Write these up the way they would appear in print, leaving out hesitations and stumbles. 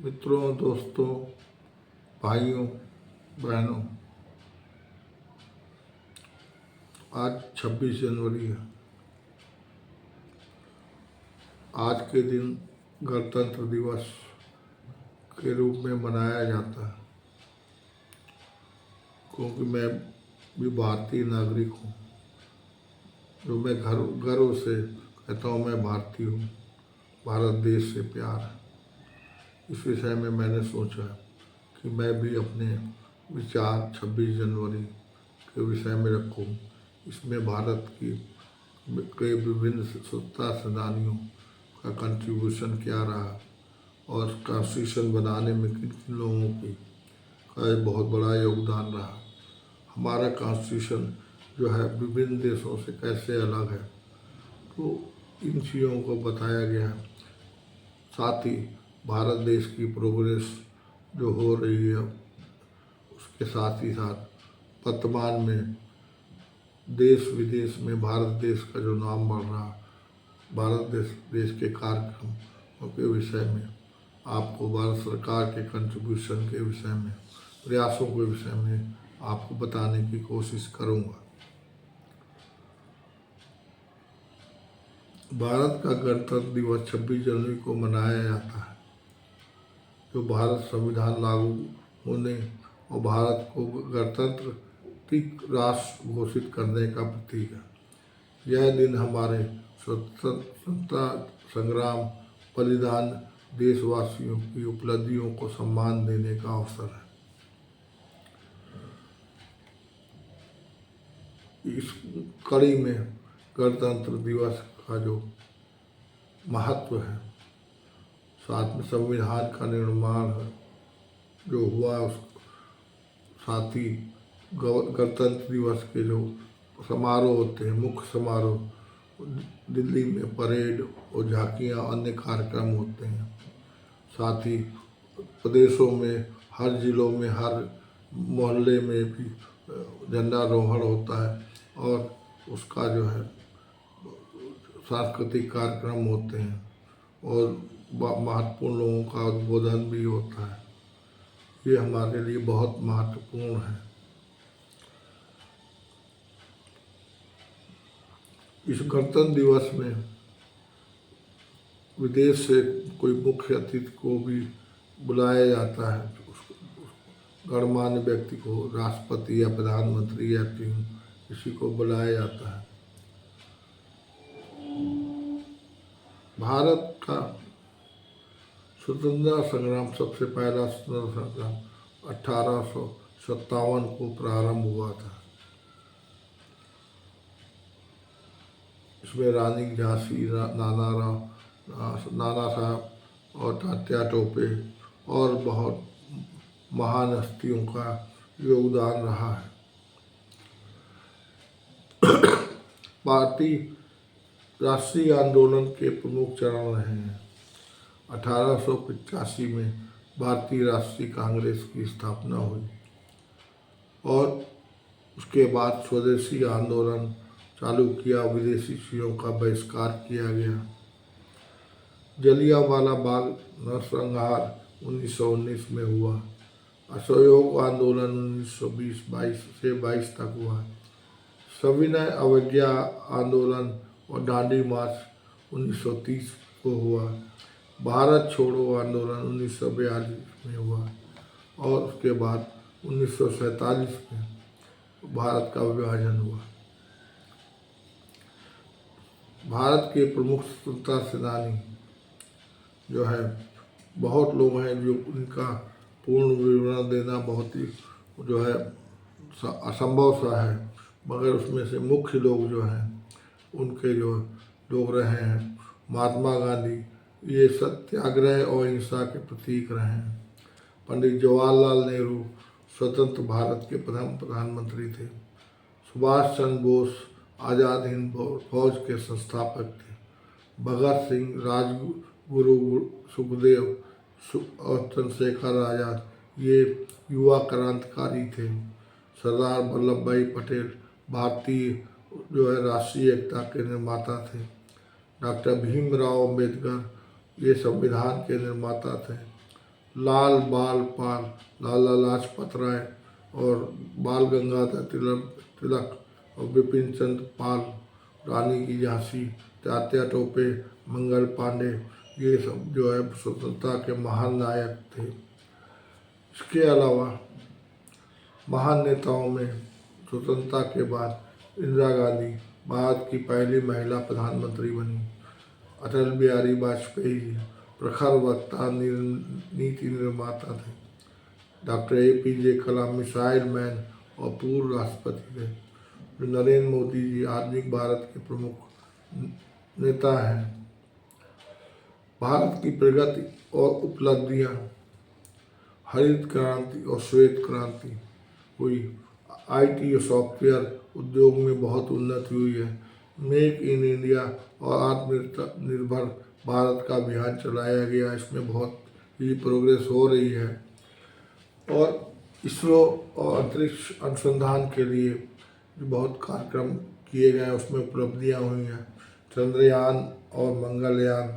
मित्रों, दोस्तों, भाइयों, बहनों, आज 26 जनवरी है। आज के दिन गणतंत्र दिवस के रूप में मनाया जाता है, क्योंकि मैं भी भारतीय नागरिक हूँ। जो मैं गर्व से कहता हूँ मैं भारतीय हूँ, भारत देश से प्यार है। इस विषय में मैंने सोचा कि मैं भी अपने विचार 26 जनवरी के विषय में रखूँ। इसमें भारत की के विभिन्न स्वतंत्रता सेनानियों का कंट्रीब्यूशन क्या रहा और कॉन्स्टिट्यूशन बनाने में किन किन लोगों की का एक बहुत बड़ा योगदान रहा। हमारा कॉन्स्टिट्यूशन जो है विभिन्न देशों से कैसे अलग है, तो इन चीज़ों को बताया गया है। साथ ही भारत देश की प्रोग्रेस जो हो रही है, उसके साथ ही साथ वर्तमान में देश विदेश में भारत देश का जो नाम बढ़ रहा, भारत देश के कार्यक्रमों के विषय में आपको, भारत सरकार के कंट्रीब्यूशन के विषय में, प्रयासों के विषय में आपको बताने की कोशिश करूँगा। भारत का गणतंत्र दिवस 26 जनवरी को मनाया जाता है, जो भारत संविधान लागू होने और भारत को गणतंत्र राष्ट्र घोषित करने का प्रतीक है। यह दिन हमारे स्वतंत्रता संग्राम, बलिदान, देशवासियों की उपलब्धियों को सम्मान देने का अवसर है। इस कड़ी में गणतंत्र दिवस का जो महत्व है, साथ में संविधान का निर्माण जो हुआ, उस साथ ही गणतंत्र दिवस के जो समारोह होते हैं, मुख्य समारोह, दिल्ली में परेड और झांकियाँ, अन्य कार्यक्रम होते हैं। साथ ही प्रदेशों में, हर जिलों में, हर मोहल्ले में भी झंडारोहण होता है और उसका जो है सांस्कृतिक कार्यक्रम होते हैं और महत्वपूर्ण लोगों का उद्बोधन भी होता है। ये हमारे लिए बहुत महत्वपूर्ण है। इस गणतंत्र दिवस में विदेश से कोई मुख्य अतिथि को भी बुलाया जाता है। गणमान्य व्यक्ति को, राष्ट्रपति या प्रधानमंत्री या किसी को बुलाया जाता है। भारत का स्वतंत्रता संग्राम, सबसे पहला स्वतंत्रता संग्राम 1857 को प्रारंभ हुआ था। इसमें रानी झांसी, नाना साहब और तात्या टोपे और बहुत महान हस्तियों का योगदान रहा है। भारतीय राष्ट्रीय आंदोलन के प्रमुख चरण रहे हैं। 1885 में भारतीय राष्ट्रीय कांग्रेस की स्थापना हुई और उसके बाद स्वदेशी आंदोलन चालू किया, विदेशी चीज़ों का बहिष्कार किया गया। जलियांवाला बाग नरसंहार 1919 में हुआ। असहयोग आंदोलन 1920 से 22 तक हुआ। सविनय अवज्ञा आंदोलन और दांडी मार्च 1930 को हुआ। भारत छोड़ो आंदोलन 1942 में हुआ और उसके बाद 1947 में भारत का विभाजन हुआ। भारत के प्रमुख स्वतंत्रता सेनानी जो है, बहुत लोग हैं, जो उनका पूर्ण विवरण देना बहुत ही जो है असंभव सा है, मगर उसमें से मुख्य लोग जो हैं, उनके जो लोग रहे हैं, महात्मा गांधी, ये सत्याग्रह और हिंसा के प्रतीक रहे हैं। पंडित जवाहरलाल नेहरू स्वतंत्र भारत के प्रथम प्रधानमंत्री थे। सुभाष चंद्र बोस आज़ाद हिंद फौज के संस्थापक थे। भगत सिंह, राजगुरु, सुखदेव और चंद्रशेखर आज़ाद ये युवा क्रांतिकारी थे। सरदार वल्लभ भाई पटेल भारतीय जो है राष्ट्रीय एकता के निर्माता थे। डॉक्टर भीमराव अम्बेडकर ये संविधान के निर्माता थे। लाल बाल पाल, लाला लाजपत राय और बाल गंगाधर तिलक और बिपिन चंद्र पाल, रानी की झांसी, तात्या टोपे, मंगल पांडे, ये सब जो है स्वतंत्रता के महान नायक थे। इसके अलावा महान नेताओं में स्वतंत्रता के बाद इंदिरा गांधी भारत की पहली महिला प्रधानमंत्री बनी। अटल बिहारी वाजपेयी जी प्रखर वक्ता, नीति निर्माता थे। डॉक्टर APJ कलाम मिसाइल मैन और पूर्व राष्ट्रपति थे। नरेंद्र मोदी जी आधुनिक भारत के प्रमुख नेता हैं। भारत की प्रगति और उपलब्धियां, हरित क्रांति और श्वेत क्रांति हुई, IT और सॉफ्टवेयर उद्योग में बहुत उन्नति हुई है। मेक इन इंडिया और आत्मनिर्भर भारत का अभियान चलाया गया, इसमें बहुत ही प्रोग्रेस हो रही है। और इसरो और अंतरिक्ष अनुसंधान के लिए बहुत कार्यक्रम किए गए हैं, उसमें उपलब्धियां हुई हैं। चंद्रयान और मंगलयान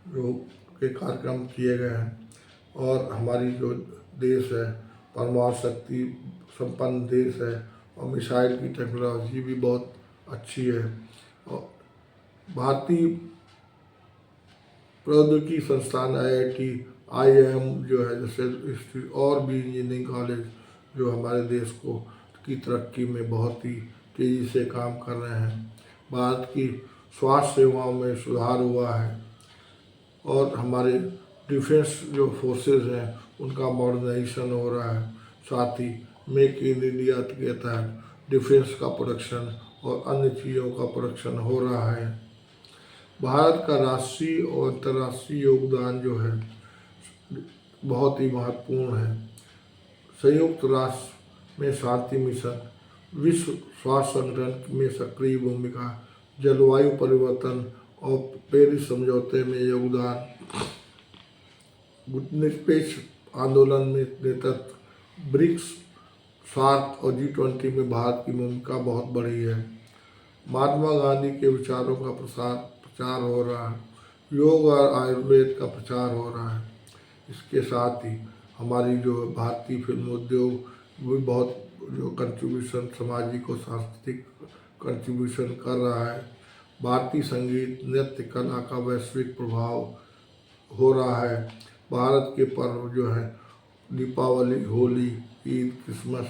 जो के कार्यक्रम किए गए हैं। और हमारी जो देश है परमाणु शक्ति संपन्न देश है और मिसाइल की टेक्नोलॉजी भी बहुत अच्छी है। और भारतीय प्रौद्योगिकी संस्थान IIT, IIM जो है, जैसे और भी इंजीनियरिंग कॉलेज जो हमारे देश को की तरक्की में बहुत ही तेज़ी से काम कर रहे हैं। भारत की स्वास्थ्य सेवाओं में सुधार हुआ है और हमारे डिफेंस जो फोर्सेस हैं उनका मॉडर्नाइजेशन हो रहा है। साथ ही मेक इन इंडिया के तहत डिफेंस का प्रोडक्शन और अन्य चीज़ों का प्रोडक्शन हो रहा है। भारत का राष्ट्रीय और अंतर्राष्ट्रीय योगदान जो है बहुत ही महत्वपूर्ण है। संयुक्त राष्ट्र में शांति मिशन, विश्व स्वास्थ्य संगठन में सक्रिय भूमिका, जलवायु परिवर्तन और पेरिस समझौते में योगदान, निष्पक्ष आंदोलन में नेतृत्व, ब्रिक्स, सार्क और G20 में भारत की भूमिका बहुत बड़ी है। महात्मा गांधी के विचारों का प्रचार हो रहा है। योग और आयुर्वेद का प्रचार हो रहा है। इसके साथ ही हमारी जो भारतीय फिल्म उद्योग भी बहुत जो कंट्रीब्यूशन, सामाजिक और सांस्कृतिक कंट्रीब्यूशन कर रहा है। भारतीय संगीत, नृत्य कला का वैश्विक प्रभाव हो रहा है। भारत के पर्व जो है दीपावली, होली, ईद, क्रिसमस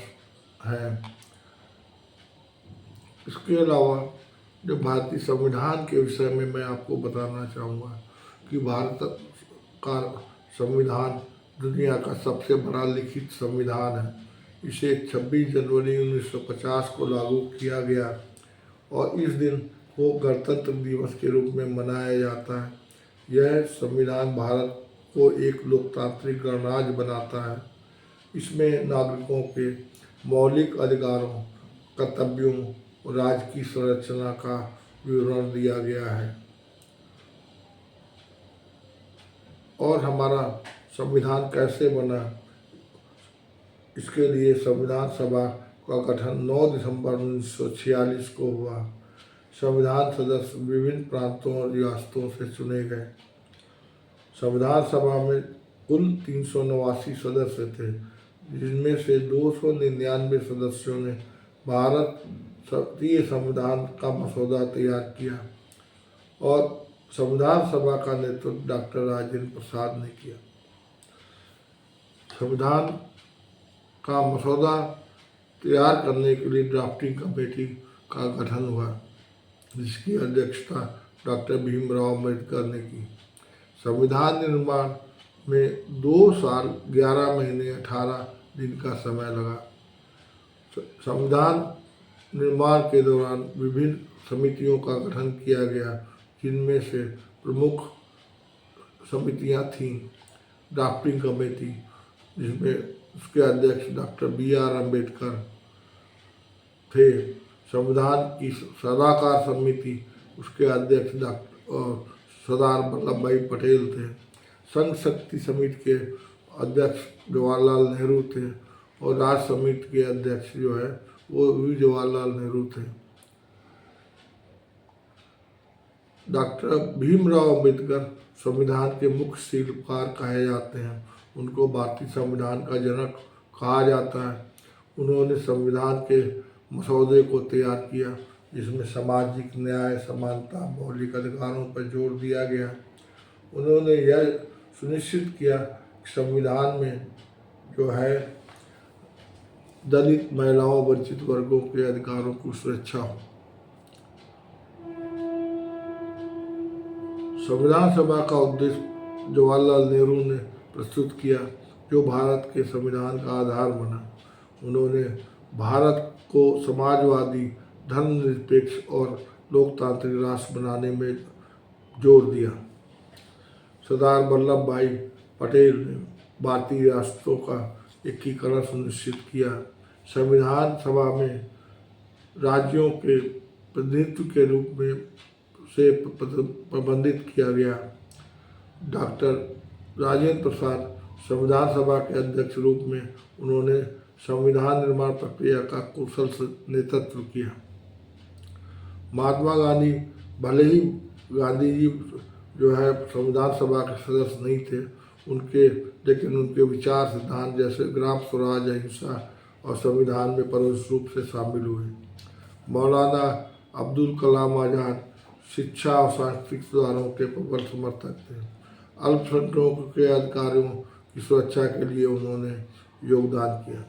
है। इसके अलावा जो भारतीय संविधान के विषय में मैं आपको बताना चाहूँगा कि भारत का संविधान दुनिया का सबसे बड़ा लिखित संविधान है। इसे 26 जनवरी 1950 को लागू किया गया और इस दिन को गणतंत्र दिवस के रूप में मनाया जाता है। यह संविधान भारत को एक लोकतांत्रिक गणराज्य बनाता है। इसमें नागरिकों के मौलिक अधिकारों, कर्तव्यों और राज्य की संरचना का विवरण दिया गया है। और हमारा संविधान कैसे बना, इसके लिए संविधान सभा का गठन 9 दिसंबर 1946 को हुआ। संविधान सदस्य विभिन्न प्रांतों और रियासतों से चुने गए। संविधान सभा में कुल 389 सदस्य थे, जिनमें से 299 सदस्यों ने भारतीय संविधान का मसौदा तैयार किया और संविधान सभा का नेतृत्व डॉक्टर राजेंद्र प्रसाद ने किया। संविधान का मसौदा तैयार करने के लिए ड्राफ्टिंग कमेटी का गठन हुआ, जिसकी अध्यक्षता डॉक्टर भीमराव अम्बेडकर ने की। संविधान निर्माण में 2 साल 11 महीने 18 दिन का समय लगा। संविधान निर्माण के दौरान विभिन्न समितियों का गठन किया गया, जिनमें से प्रमुख समितियां थीं। ड्राफ्टिंग कमेटी, जिसमें उसके अध्यक्ष डॉक्टर BR अम्बेडकर थे। संविधान की सलाहकार समिति, उसके अध्यक्ष डॉक्टर सरदार वल्लभ भाई पटेल थे। संघ शक्ति समिति के अध्यक्ष जवाहरलाल नेहरू थे और राज्य समिति के अध्यक्ष जो है वो भी जवाहरलाल नेहरू थे। डॉक्टर भीमराव अंबेडकर संविधान के मुख्य शिल्पकार कहे जाते हैं। उनको भारतीय संविधान का जनक कहा जाता है। उन्होंने संविधान के मसौदे को तैयार किया जिसमें सामाजिक न्याय, समानता, मौलिक अधिकारों पर जोर दिया गया। उन्होंने यह सुनिश्चित किया कि संविधान में जो है दलित, महिलाओं, वंचित वर्गों के अधिकारों की सुरक्षा हो। संविधान सभा का उद्देश्य जवाहरलाल नेहरू ने प्रस्तुत किया, जो भारत के संविधान का आधार बना। उन्होंने भारत को समाजवादी, धर्मनिरपेक्ष और लोकतांत्रिक राष्ट्र बनाने में जोर दिया। सरदार वल्लभ भाई पटेल ने भारतीय राष्ट्रों का एकीकरण सुनिश्चित किया। संविधान सभा में राज्यों के प्रतिनिधित्व के रूप में से प्रबंधित किया गया। डॉक्टर राजेंद्र प्रसाद संविधान सभा के अध्यक्ष रूप में उन्होंने संविधान निर्माण प्रक्रिया का कुशल नेतृत्व किया। महात्मा गांधी, भले ही गांधी जी जो है संविधान सभा के सदस्य नहीं थे, लेकिन उनके विचार, सिद्धांत जैसे ग्राम स्वराज, अहिंसा और संविधान में परोक्ष रूप से शामिल हुए। मौलाना अब्दुल कलाम आज़ाद शिक्षा और सांस्कृतिक सुधारों के प्रबल समर्थक थे। अल्पसंख्यकों के अधिकारों की सुरक्षा के लिए उन्होंने योगदान किया।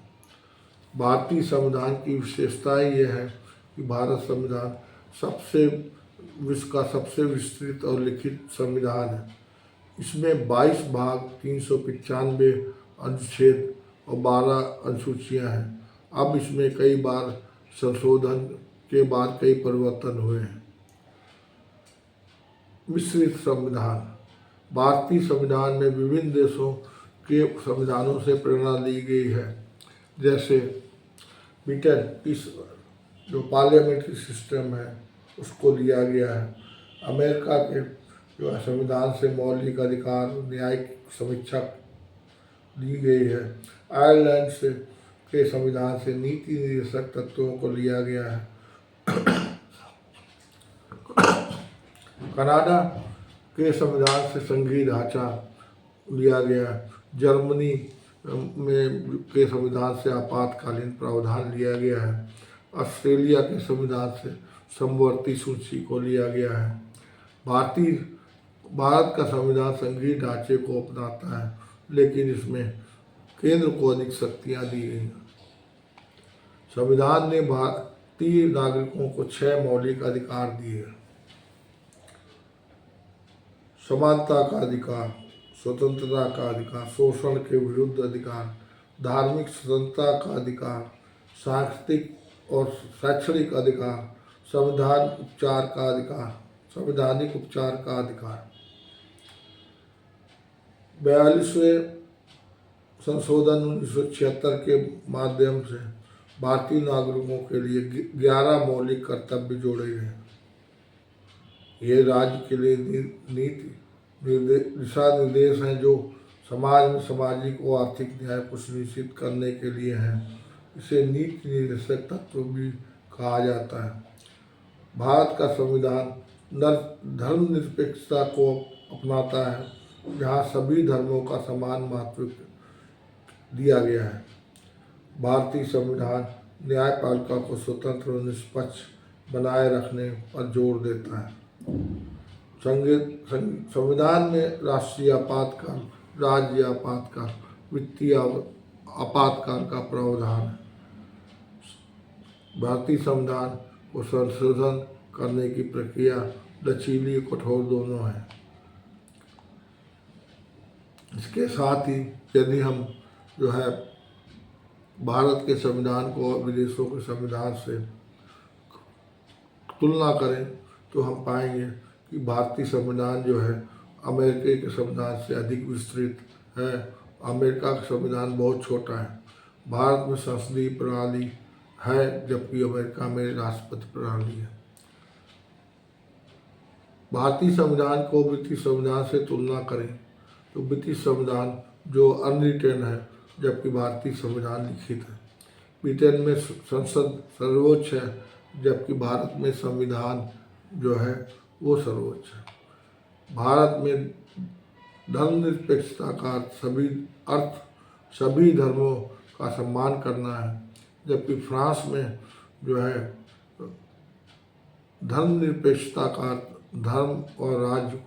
भारतीय संविधान की विशेषताएं यह है कि भारत संविधान विश्व का सबसे विस्तृत और लिखित संविधान है। इसमें 22 भाग, 395 अनुच्छेद और 12 अनुसूचियाँ हैं। अब इसमें कई बार संशोधन के बाद कई परिवर्तन हुए हैं। मिश्रित संविधान। भारतीय संविधान में विभिन्न देशों के संविधानों से प्रेरणा ली गई है। जैसे ब्रिटेन की जो पार्लियामेंट्री सिस्टम है उसको लिया गया है। अमेरिका के जो संविधान से मौलिक अधिकार, न्यायिक समीक्षा ली गई है। आयरलैंड के संविधान से नीति निर्देशक तत्वों को लिया गया है। कनाडा के संविधान से संघीय ढांचा लिया गया है। जर्मनी के संविधान से आपातकालीन प्रावधान लिया गया है। ऑस्ट्रेलिया के संविधान से समवर्ती सूची को लिया गया है। भारत का संविधान संघीय ढांचे को अपनाता है, लेकिन इसमें केंद्र को अधिक शक्तियां दी गई हैं। संविधान ने भारतीय नागरिकों को 6 मौलिक अधिकार दिए। समानता का अधिकार, स्वतंत्रता का अधिकार, शोषण के विरुद्ध अधिकार, धार्मिक स्वतंत्रता का अधिकार, सांस्कृतिक और शैक्षणिक अधिकार, संवैधानिक उपचार का अधिकार। 42वें संशोधन 1976 के माध्यम से भारतीय नागरिकों के लिए 11 मौलिक कर्तव्य जोड़े गए। ये राज्य के लिए दिशा निर्देश हैं जो समाज में सामाजिक और आर्थिक न्याय को सुनिश्चित करने के लिए हैं। इसे नीति निर्देशक तत्व भी कहा जाता है। भारत का संविधान धर्मनिरपेक्षता को अपनाता है, जहाँ सभी धर्मों का समान महत्व दिया गया है। भारतीय संविधान न्यायपालिका को स्वतंत्र और निष्पक्ष बनाए रखने पर जोर देता है। संविधान में राष्ट्रीय आपातकाल, राज्य आपातकाल, वित्तीय आपातकाल का प्रावधान है। भारतीय संविधान को संशोधन करने की प्रक्रिया लचीली और कठोर दोनों है। इसके साथ ही यदि हम जो है भारत के संविधान को विदेशों के संविधान से तुलना करें तो हम पाएंगे कि भारतीय संविधान जो है अमेरिका के संविधान से अधिक विस्तृत है। अमेरिका का संविधान बहुत छोटा है। भारत में संसदीय प्रणाली है, जबकि अमेरिका में राष्ट्रपति प्रणाली है। भारतीय संविधान को ब्रिटिश संविधान से तुलना करें तो ब्रिटिश संविधान जो अनरिटन है, जबकि भारतीय संविधान लिखित है। ब्रिटेन में संसद सर्वोच्च है, जबकि भारत में संविधान जो है वो सर्वोच्च है। भारत में धर्मनिरपेक्षता का अर्थ सभी धर्मों का सम्मान करना है, जबकि फ्रांस में जो है धर्मनिरपेक्षता का अर्थ धर्म और राज्य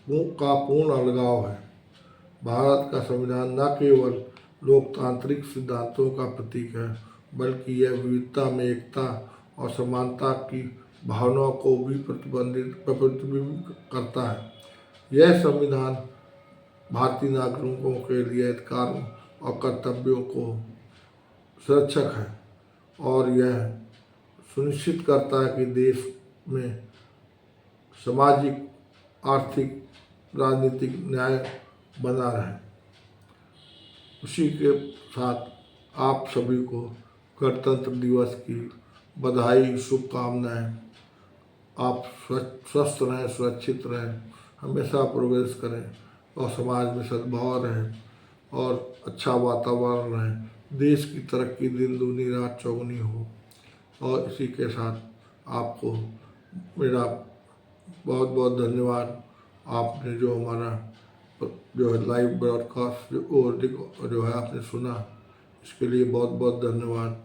का पूर्ण अलगाव है। भारत का संविधान न केवल लोकतांत्रिक सिद्धांतों का प्रतीक है, बल्कि यह विविधता में एकता और समानता की भावनाओं को भी प्रतिबिंबित करता है। यह संविधान भारतीय नागरिकों के लिए अधिकारों और कर्तव्यों को सुरक्षक है और यह सुनिश्चित करता है कि देश में सामाजिक, आर्थिक, राजनीतिक न्याय बना रहे। उसी के साथ आप सभी को गणतंत्र दिवस की बधाई, शुभकामनाएं। आप स्वस्थ रहें, सुरक्षित रहें, हमेशा प्रोग्रेस करें और समाज में सद्भाव रहे और अच्छा वातावरण रहे। देश की तरक्की दिन दूनी रात चौगुनी हो। और इसी के साथ आपको मेरा बहुत बहुत धन्यवाद। आपने जो हमारा जो है लाइव ब्रॉडकास्ट जो है आपने सुना, इसके लिए बहुत बहुत धन्यवाद।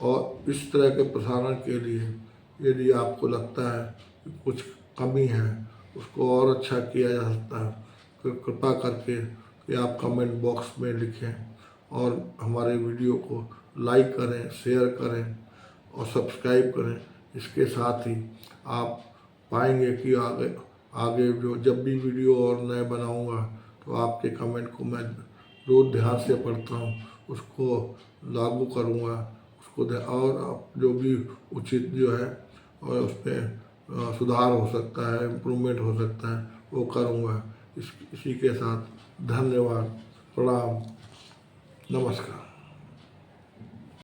और इस तरह के प्रसारण के लिए यदि आपको लगता है कि कुछ कमी है, उसको और अच्छा किया जा सकता है, तो कृपा करके कि आप कमेंट बॉक्स में लिखें और हमारे वीडियो को लाइक करें, शेयर करें और सब्सक्राइब करें। इसके साथ ही आप पाएंगे कि आगे जो जब भी वीडियो और नए बनाऊंगा तो आपके कमेंट को मैं रोज़ ध्यान से पढ़ता हूँ, उसको लागू करूँगा, उसको और जो भी उचित जो है और उसमें सुधार हो सकता है, इम्प्रूवमेंट हो सकता है, वो करूँगा। इसी के साथ धन्यवाद, प्रणाम, नमस्कार।